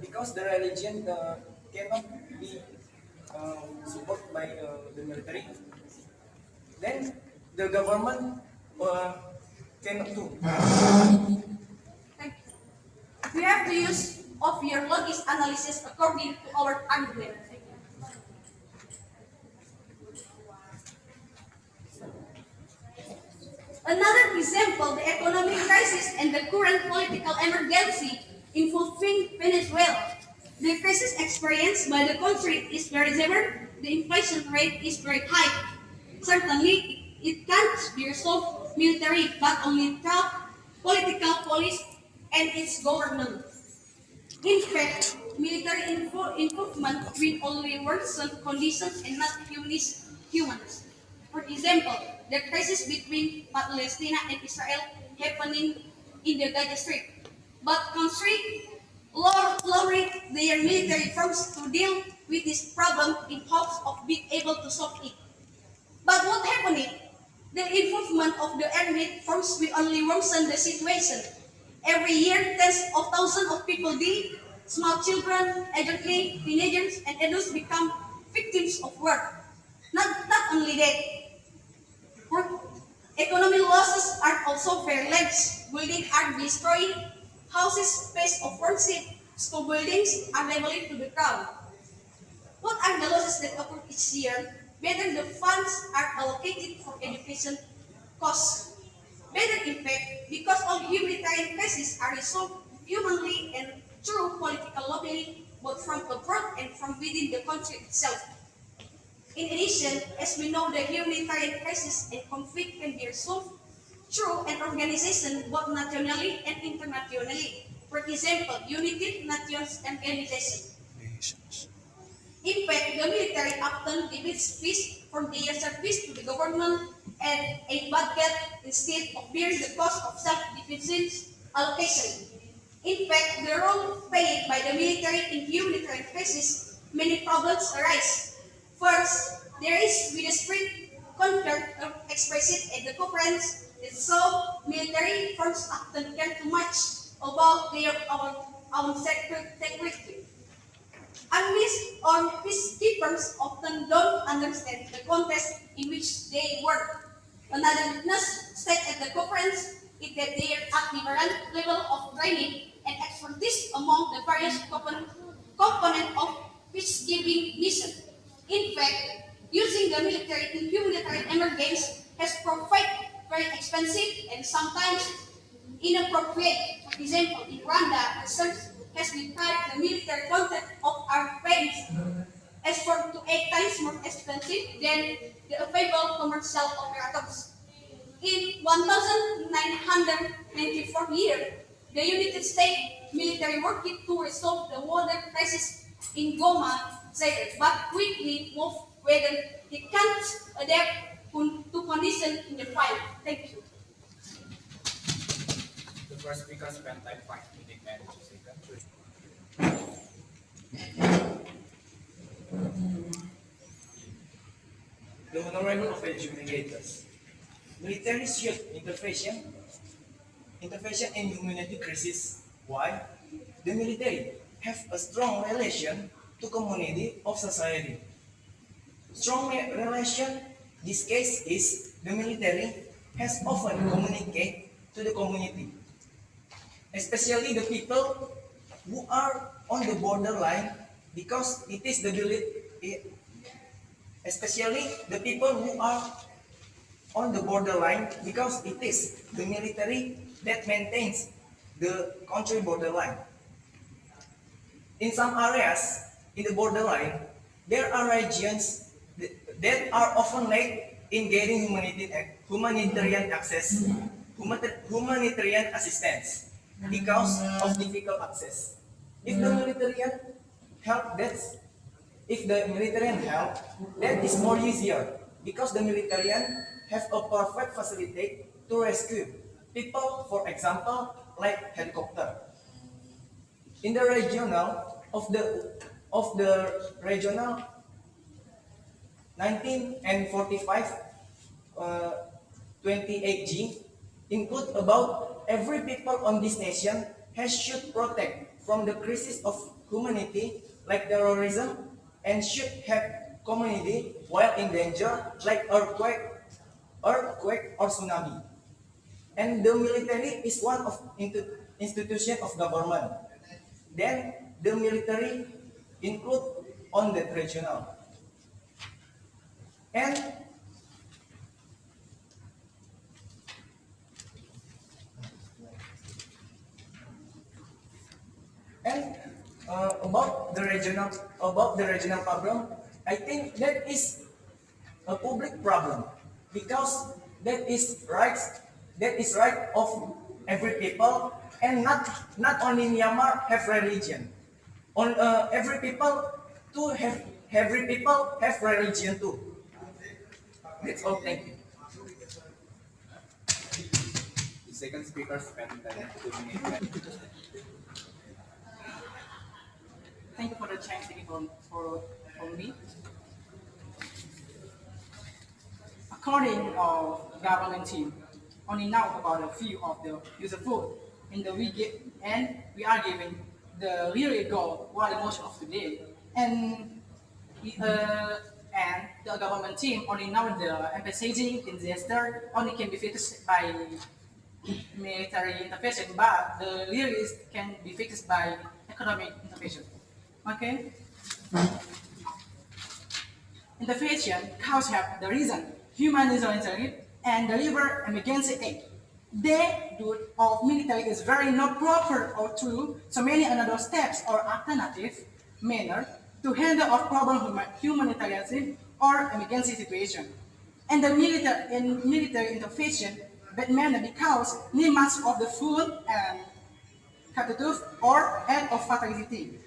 Because the religion cannot be supported by the military, then the government cannot do. We have the use of your logic analysis according to our argument. Another example, the economic crisis and the current political emergency involving Venezuela. The crisis experienced by the country is very severe. The inflation rate is very high. Certainly, it can't be resolved militarily, but only through political policy and its government. In fact, military involvement will only worsen conditions and not humans. For example, the crisis between Palestine and Israel happening in the Gaza Strip. But countries lowered their military forces to deal with this problem in hopes of being able to solve it. But what happened? The involvement of the armed forces will only worsen the situation. Every year, tens of thousands of people die. Small children, elderly, teenagers, and adults become victims of war. Not only that, economic losses are also very large. Buildings are destroyed, houses, space of worship, school buildings are leveled to the ground. What are the losses that occur each year? Whether the funds are allocated for education costs. Better impact because all humanitarian crises are resolved humanly and through political lobbying, both from abroad and from within the country itself. In addition, as we know, the humanitarian crisis and conflict can be resolved through an organization both nationally and internationally. For example, United Nations Organization. In fact, the military often debates fees from their service to the government and a budget instead of bearing the cost of self-defense allocation. In fact, the role played by the military in humanitarian crisis, many problems arise. First, there is widespread concern expressed at the conference that so military forces often care too much about their own security. Armies or peacekeepers often don't understand the context in which they work. Another witness stated at the conference is that there are different level of training and expertise among the various components of peacekeeping mission. In fact, using the military in humanitarian emergencies has proved very expensive and sometimes inappropriate. For example, in Rwanda, research has described the military content of our planes as 4 to 8 times more expensive than the available commercial operators. In 1994 year, the United States military worked to resolve the water crisis in Goma, Zaire, but quickly moved whether he can't adapt to conditions in the fight. Thank you. The first speaker spent time fighting the man to say country. The honorable of adjudicators. Military shield intervention in humanity crisis. Why? The military have a strong relation to community of society. Strong relation, this case is the military has often communicate to the community, especially the people who are on the borderline, because it is the belief, especially the people who are on the borderline because it is the military that maintains the country borderline. In some areas in the borderline, there are regions that are often late in getting humanitarian access, humanitarian assistance because of difficult access. If the military help, if the military help, that is more easier because the military have a perfect facility to rescue people, for example, like helicopter. In the regional of the regional 19 and 45 28G include about every people on this nation has should protect from the crisis of humanity like terrorism and should have community while in danger like earthquake or tsunami. And the military is one of institution of government. Then the military include on the regional. And And about the regional problem, I think that is a public problem because that is right of every people and not only Myanmar have religion. On every people to have every people have religion too. That's all. Thank you. The second speaker spent 2 minutes. Thank you for the chance to give for me. According to our government team, only now about a few of the useful in the we are giving the real goal what the most of today and the government team only now the emphasizing in disaster only can be fixed by military intervention, but the real can be fixed by economic intervention. Okay? Intervention cause have the reason humanitarian and deliver emergency aid. The do of military is very not proper or true, so many another steps or alternative manner to handle of problem humanitarian or emergency situation. And the military intervention but manner because need much of the food and capital or act of fatality.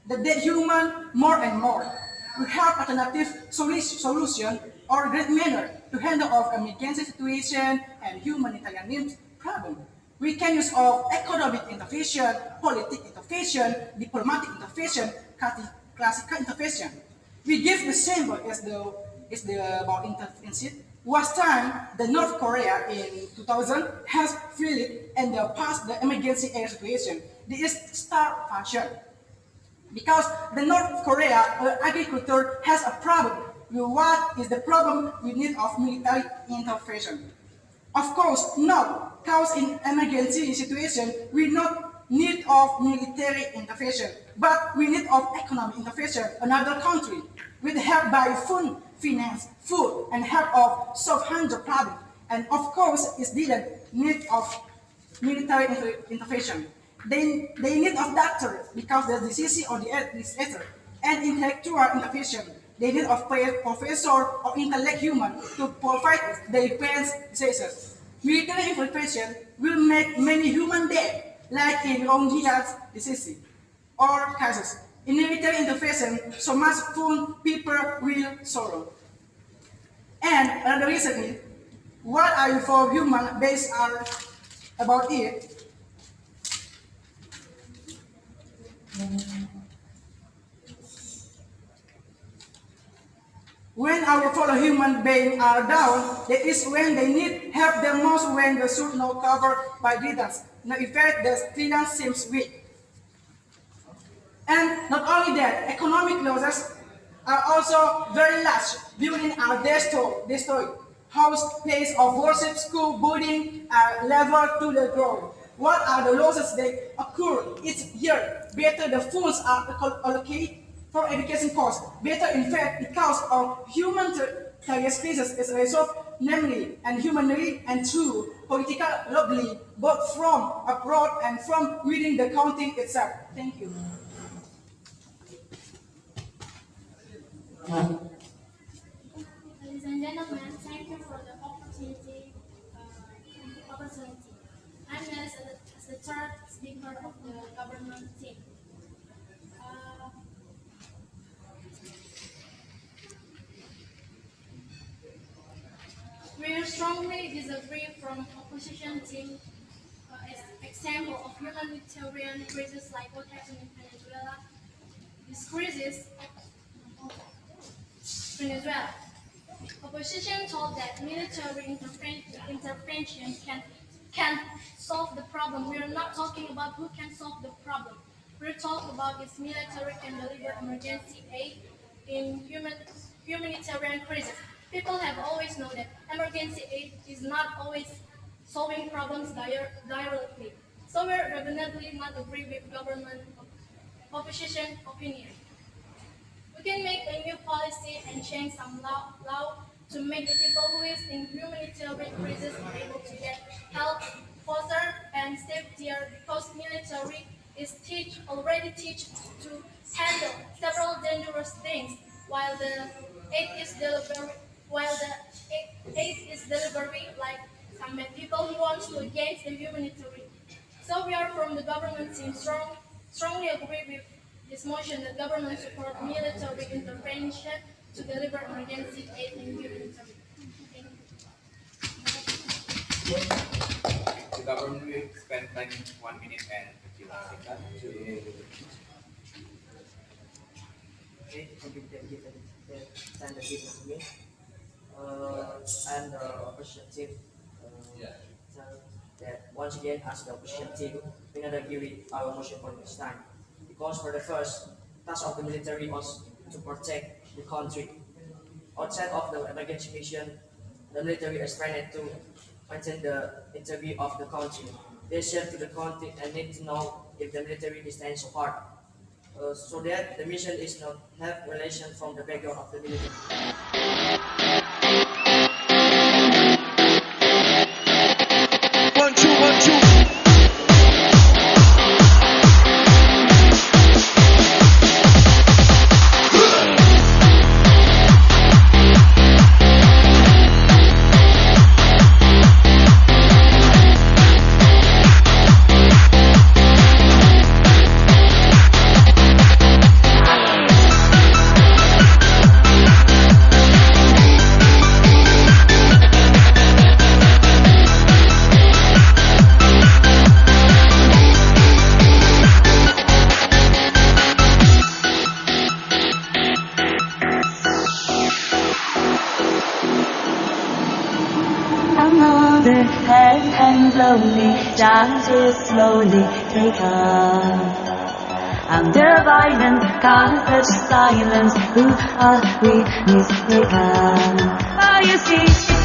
The dead human more and more. We have alternative solution or great manner to handle of emergency situation and humanitarian needs problem. We can use of economic intervention, political intervention, diplomatic intervention, classical intervention. We give the symbol as the about intervention. Was time the North Korea in 2000 has failed and passed the emergency aid situation. This is star function. Because the North Korea agriculture has a problem. What is the problem we need of military intervention? Of course, no. Because in emergency situation, we not need of military intervention, but we need of economic intervention. Another country with help by finance, food, and help of solve hunger problem. And of course, it didn't need of military intervention. They need of doctor because the disease or the disaster and intellectual intervention. They need of professor or intellect human to provide their parents' diseases. Military intervention will make many human dead, like in Longia's disease or cases. In military intervention, so much food people will sorrow. And another reason is, what are for human based are about it? When our fellow human beings are down, that is when they need help the most when the suit not covered by distance. Now, in fact, the clearance seems weak. And not only that, economic losses are also very large. Buildings are destroyed. House, place of worship, school, building are leveled to the ground. What are the losses that occur each year? Better the funds are allocated for education costs. Better, in fact, because of humanitarian crisis is resolved namely and humanly and through political lobby, both from abroad and from within the country itself. Thank you. Ladies and gentlemen, thank you for the opportunity. I'm next as the third speaker of the government team. We strongly disagree from opposition team as example of humanitarian crisis like what happened in Venezuela. This crisis, Venezuela. Opposition told that military intervention can solve the problem. We are not talking about who can solve the problem. We're talking about if military can deliver emergency aid in humanitarian crisis. People have always known that emergency aid is not always solving problems directly. So we definitely not agree with government opposition opinion. We can make a new policy and change some law to make the people who is in humanitarian crisis able to get help faster and safer because military is already teach to handle several dangerous things while the aid is delivery like some people who want to against the humanitarian. So we are from the government team strongly agree with this motion that government support military intervention to deliver emergency aid in humanitarian. The government will spend time 1 minute and 15 seconds to Okay, thank you for the time that given to me. And the opposition team. So that once again, as the opposition team, we not agree with our motion for this time. Because for the first, task of the military was to protect the country. Outside of the emergency mission, the military is trained to maintain the integrity of the country. They serve to the country and need to know if the military is standing so hard. So that the mission is not have relation from the background of the military. One, two, one, two. Another head hangs lonely, chances slowly take up. Under violence, can't touch silence. Who are we mistaken? Oh, you see.